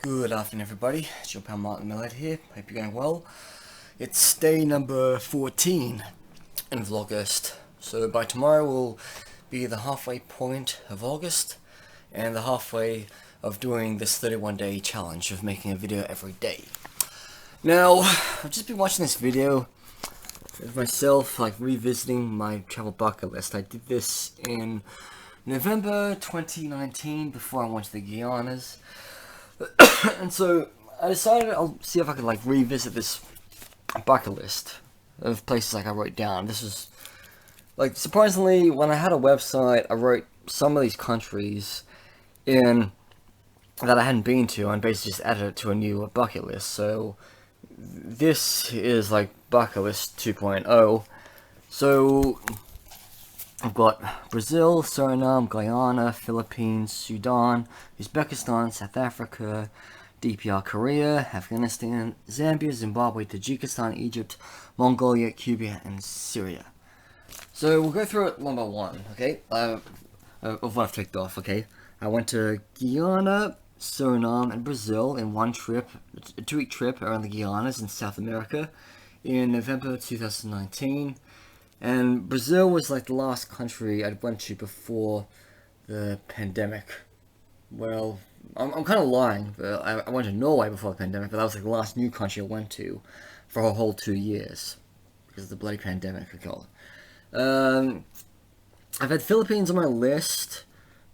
Good afternoon, everybody. It's your pal Martin Metalhead here. Hope you're going well. It's day number 14 in Vlogust. So by tomorrow will be the halfway point of August and the halfway of doing this 31-day challenge of making a video every day. Now, I've just been watching this video of myself, like revisiting my travel bucket list. I did this in November 2019 before I went to the Guianas. And so I decided I'll see if I could like revisit this bucket list of places like I wrote down. This was like surprisingly when I had a website, I wrote some of these countries in that I hadn't been to and basically just added it to a new bucket list. So this is like bucket list 2.0. So I've got Brazil, Suriname, Guyana, Philippines, Sudan, Uzbekistan, South Africa, DPR, Korea, Afghanistan, Zambia, Zimbabwe, Tajikistan, Egypt, Mongolia, Cuba, and Syria. So we'll go through it one by one, okay? Of what I've ticked off, okay? I went to Guyana, Suriname, and Brazil in one trip, a 2-week trip around the Guianas in South America in November 2019. And Brazil was like the last country I'd went to before the pandemic. Well, I'm kind of lying, but I went to Norway before the pandemic, but that was like the last new country I went to for a whole 2 years. Because of the bloody pandemic, I call it. I've had Philippines on my list,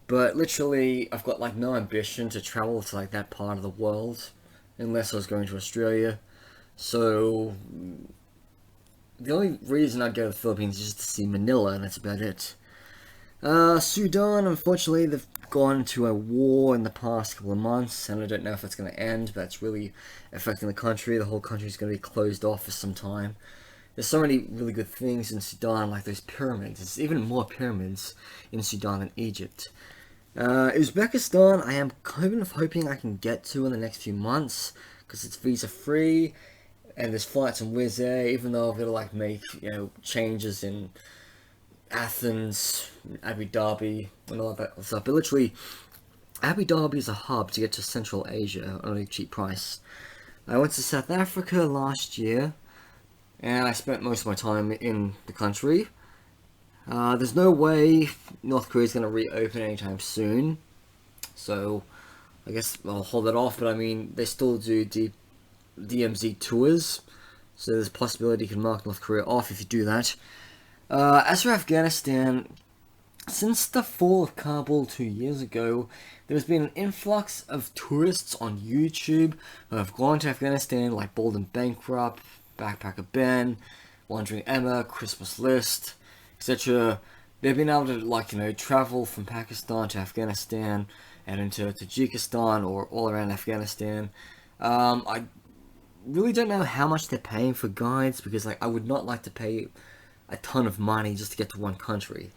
but literally I've got like no ambition to travel to like that part of the world, unless I was going to Australia. So the only reason I'd go to the Philippines is just to see Manila, and that's about it. Sudan, unfortunately, they've gone into a war in the past couple of months, and I don't know if it's going to end, but it's really affecting the country. The whole country is going to be closed off for some time. There's so many really good things in Sudan, like those pyramids. There's even more pyramids in Sudan than Egypt. Uzbekistan, I am kind of hoping I can get to in the next few months, because it's visa-free, and there's flights on Wizz Air, even though I've got to like make, changes in Athens, Abu Dhabi, and all that stuff. But literally, Abu Dhabi is a hub to get to Central Asia on a cheap price. I went to South Africa last year, and I spent most of my time in the country. There's no way North Korea is going to reopen anytime soon, so I guess I'll hold that off. But I mean, they still do DMZ tours, so there's a possibility you can mark North Korea off if you do that. As for Afghanistan, since the fall of Kabul 2 years ago, there's been an influx of tourists on YouTube who have gone to Afghanistan, like Bold and Bankrupt, Backpacker Ben, Wandering Emma, Christmas List, etc. They've been able to, travel from Pakistan to Afghanistan and into Tajikistan or all around Afghanistan. I really don't know how much they're paying for guides, because I would not like to pay a ton of money just to get to one country.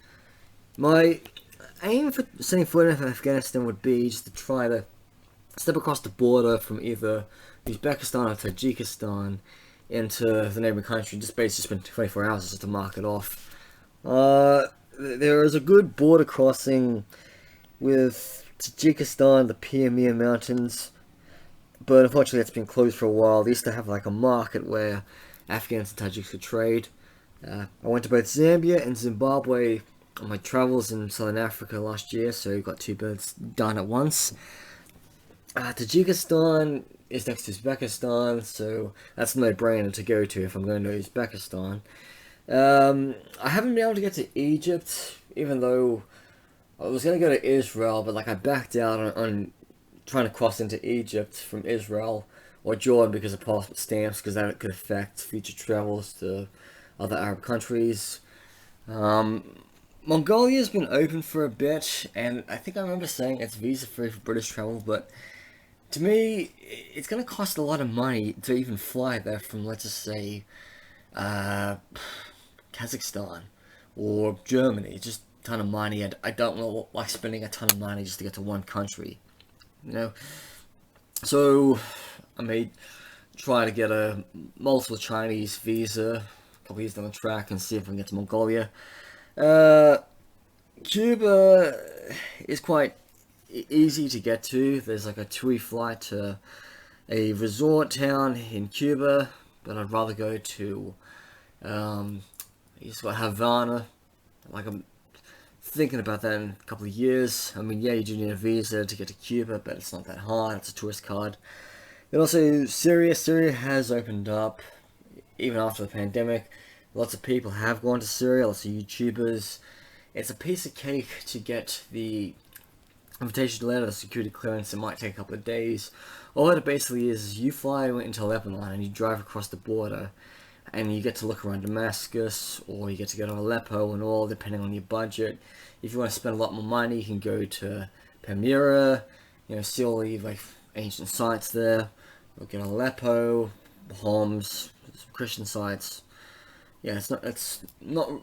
My aim for setting foot in Afghanistan would be just to try to step across the border from either Uzbekistan or Tajikistan into the neighboring country, just basically spend 24 hours just to mark it off. There is a good border crossing with Tajikistan, the Pamir Mountains, but unfortunately it's been closed for a while. They used to have like a market where Afghans and Tajiks could trade. I went to both Zambia and Zimbabwe on my travels in Southern Africa last year, so I got 2 birds done at once. Tajikistan is next to Uzbekistan, so that's a no-brainer to go to if I'm going to Uzbekistan. I haven't been able to get to Egypt, even though I was going to go to Israel, but I backed out on trying to cross into Egypt from Israel or Jordan because of passport stamps, because that could affect future travels to other Arab countries. Mongolia's been open for a bit, and I think I remember saying it's visa-free for British travel, but to me, it's going to cost a lot of money to even fly there from, let's just say, Kazakhstan or Germany. Just a ton of money, and I don't like spending a ton of money just to get to one country. So I may try to get a multiple Chinese visa, a couple years down the track, and see if I can get to Mongolia. Cuba is quite easy to get to. There's like a 2 flight to a resort town in Cuba, but I'd rather go to just got Havana. Like, I'm thinking about that in a couple of years. I mean, yeah, you do need a visa to get to Cuba, but it's not that hard. It's a tourist card. And also, Syria. Syria has opened up, even after the pandemic. Lots of people have gone to Syria, lots of YouTubers. It's a piece of cake to get the invitation letter, the security clearance. It might take a couple of days. All it basically is you fly into Lebanon and you drive across the border, and you get to look around Damascus, or you get to go to Aleppo and all, depending on your budget. If you want to spend a lot more money, you can go to Palmyra, see all the like ancient sites there. Look at Aleppo, Homs, some Christian sites. Yeah, it's not,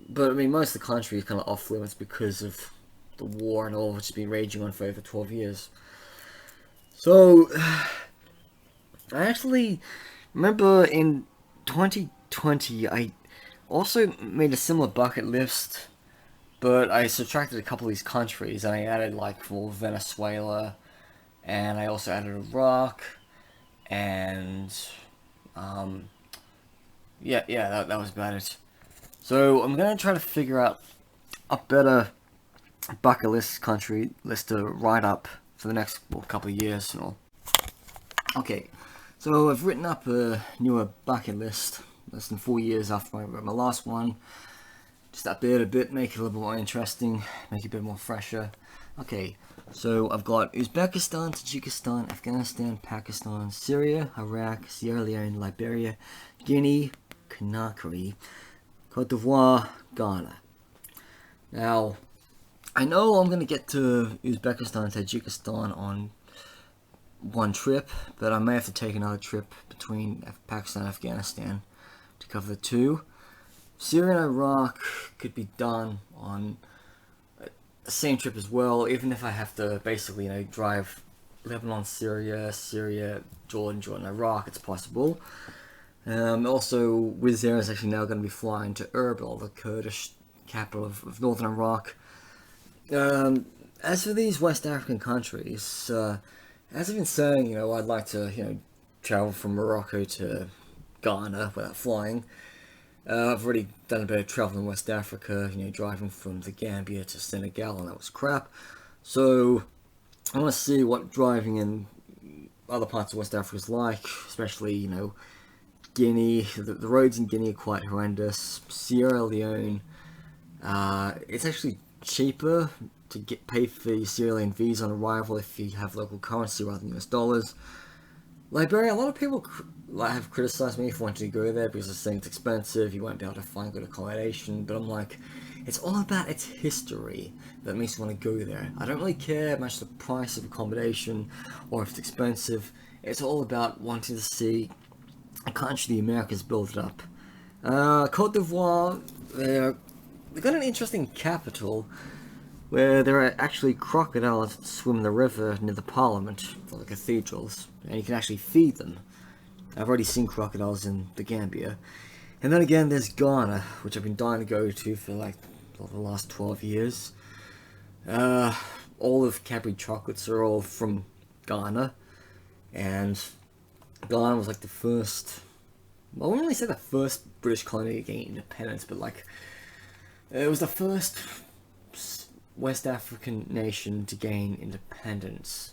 but I mean, most of the country is kind of off limits because of the war and all, which has been raging on for over 12 years. So, I actually remember in 2020, I also made a similar bucket list, but I subtracted a couple of these countries, and I added like for Venezuela, and I also added Iraq, and that was about it. So I'm gonna try to figure out a better bucket list country list to write up for the next couple of years and all. Okay, so I've written up a newer bucket list less than 4 years after I wrote my last one. Just update a bit, make it a little bit more interesting, make it a bit more fresher. Okay, so I've got Uzbekistan, Tajikistan, Afghanistan, Pakistan, Syria, Iraq, Sierra Leone, Liberia, Guinea, Conakry, Cote d'Ivoire, Ghana. Now, I know I'm going to get to Uzbekistan and Tajikistan on one trip, but I may have to take another trip between Pakistan and Afghanistan to cover the two. Syria and Iraq could be done on the same trip as well, even if I have to basically, drive Lebanon, Syria, Jordan, Iraq, it's possible. Also, Wizz Air is actually now going to be flying to Erbil, the Kurdish capital of northern Iraq. As for these West African countries, as I've been saying, I'd like to, travel from Morocco to Ghana without flying. I've already done a bit of travel in West Africa, driving from the Gambia to Senegal, and that was crap. So, I want to see what driving in other parts of West Africa is like, especially, Guinea. The roads in Guinea are quite horrendous. Sierra Leone, it's actually cheaper to pay for your Sierra Leone visa on arrival if you have local currency rather than US dollars. Liberia, a lot of people have criticized me for wanting to go there because they're saying it's expensive, you won't be able to find good accommodation, but I'm like, it's all about its history that makes you want to go there. I don't really care much the price of accommodation or if it's expensive. It's all about wanting to see a country the Americans built up. Cote d'Ivoire, they've got an interesting capital where there are actually crocodiles that swim in the river near the parliament, or the cathedrals, and you can actually feed them. I've already seen crocodiles in the Gambia. And then again, there's Ghana, which I've been dying to go to for like the last 12 years. All of Cadbury chocolates are all from Ghana, and Ghana was like the first, well, I wouldn't really say the first British colony to gain independence, but like, it was the first West African nation to gain independence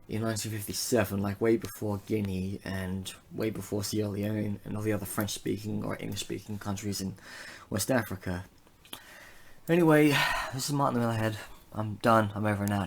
in 1957, like way before Guinea and way before Sierra Leone and all the other French-speaking or English-speaking countries in West Africa. Anyway, this is Martin the Metalhead. I'm done. I'm over and out.